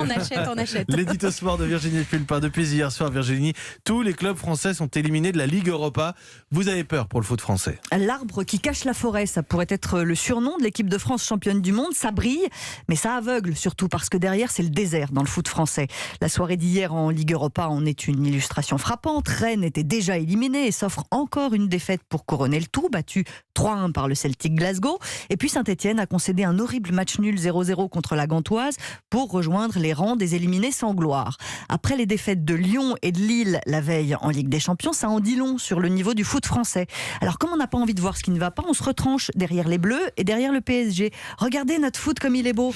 On achète. L'édito sport de Virginie Fulpin. Depuis hier soir, Virginie, tous les clubs français sont éliminés de la Ligue Europa. Vous avez peur pour le foot français? L'arbre qui cache la forêt, ça pourrait être le surnom de l'équipe de France championne du monde. Ça brille, mais ça aveugle surtout parce que derrière, c'est le désert dans le foot français. La soirée d'hier en Ligue Europa en est une illustration frappante. Rennes était déjà éliminé et s'offre encore une défaite pour couronner le tout, battu 3-1 par le Celtic Glasgow. Et puis Saint-Etienne a concédé un horrible match nul 0-0 contre la Gantoise pour rejoindre les rangs des éliminés sans gloire. Après les défaites de Lyon et de Lille la veille en Ligue des Champions, ça en dit long sur le niveau du foot français. Alors comme on n'a pas envie de voir ce qui ne va pas, on se retranche derrière les Bleus et derrière le PSG. Regardez notre foot comme il est beau.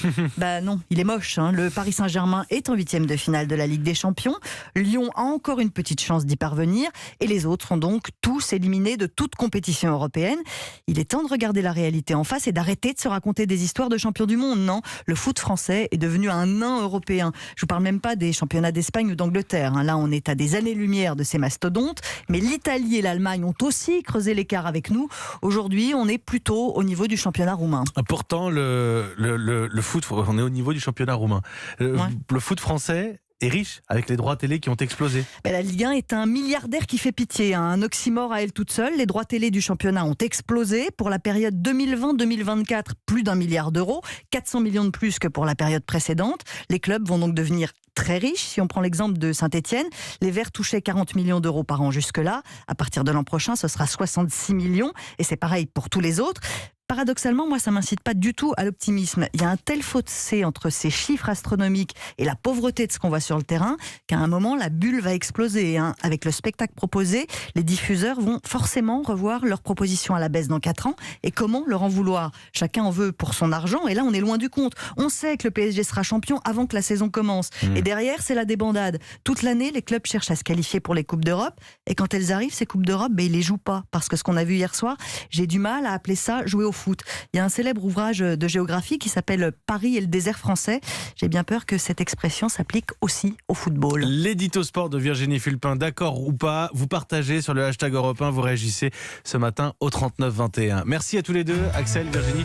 Non, il est moche. Le Paris Saint-Germain est en 8e de finale de la Ligue des Champions. Lyon a encore une petite chance d'y parvenir et les autres sont donc tous éliminés de toute compétition européenne. Il est temps de regarder la réalité en face et d'arrêter de se raconter des histoires de champions du monde. Non, le foot français est devenu un nain européen. Je vous parle même pas des championnats d'Espagne ou d'Angleterre. Là, on est à des années-lumière de ces mastodontes. Mais l'Italie et l'Allemagne ont aussi creusé l'écart avec nous. Aujourd'hui, on est plutôt au niveau du championnat roumain. Pourtant, le foot, on est au niveau du championnat roumain. Le foot français est riche avec les droits télé qui ont explosé. La Ligue 1 est un milliardaire qui fait pitié, un oxymore à elle toute seule. Les droits télé du championnat ont explosé. Pour la période 2020-2024, plus d'1 milliard d'euros, 400 millions de plus que pour la période précédente. Les clubs vont donc devenir très riches. Si on prend l'exemple de Saint-Etienne, les Verts touchaient 40 millions d'euros par an jusque-là. À partir de l'an prochain, ce sera 66 millions. Et c'est pareil pour tous les autres. Paradoxalement, moi, ça ne m'incite pas du tout à l'optimisme. Il y a un tel fossé entre ces chiffres astronomiques et la pauvreté de ce qu'on voit sur le terrain qu'à un moment, la bulle va exploser. Avec le spectacle proposé, les diffuseurs vont forcément revoir leurs propositions à la baisse dans 4 ans. Et comment leur en vouloir? Chacun en veut pour son argent. Et là, on est loin du compte. On sait que le PSG sera champion avant que la saison commence. Et derrière, c'est la débandade. Toute l'année, les clubs cherchent à se qualifier pour les Coupes d'Europe. Et quand elles arrivent, ces Coupes d'Europe, ils les jouent pas. Parce que ce qu'on a vu hier soir, j'ai du mal à appeler ça jouer au foot. Il y a un célèbre ouvrage de géographie qui s'appelle Paris et le désert français. J'ai bien peur que cette expression s'applique aussi au football. L'édito sport de Virginie Fulpin, d'accord ou pas, vous partagez sur le hashtag Europe 1, vous réagissez ce matin au 39-21. Merci à tous les deux, Axel, Virginie.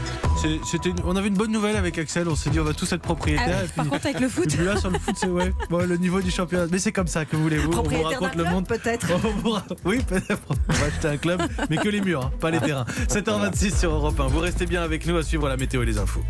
On avait une bonne nouvelle avec Axel, on s'est dit on va tous être propriétaires. Par contre avec le foot, là sur le foot, c'est le niveau du championnat. Mais c'est comme ça, que voulez-vous? On vous raconte le monde peut-être. Oui, peut-être. On va acheter un club, mais que les murs, pas les terrains. 7h26 sur Europe 1. Vous restez bien avec nous à suivre la météo et les infos.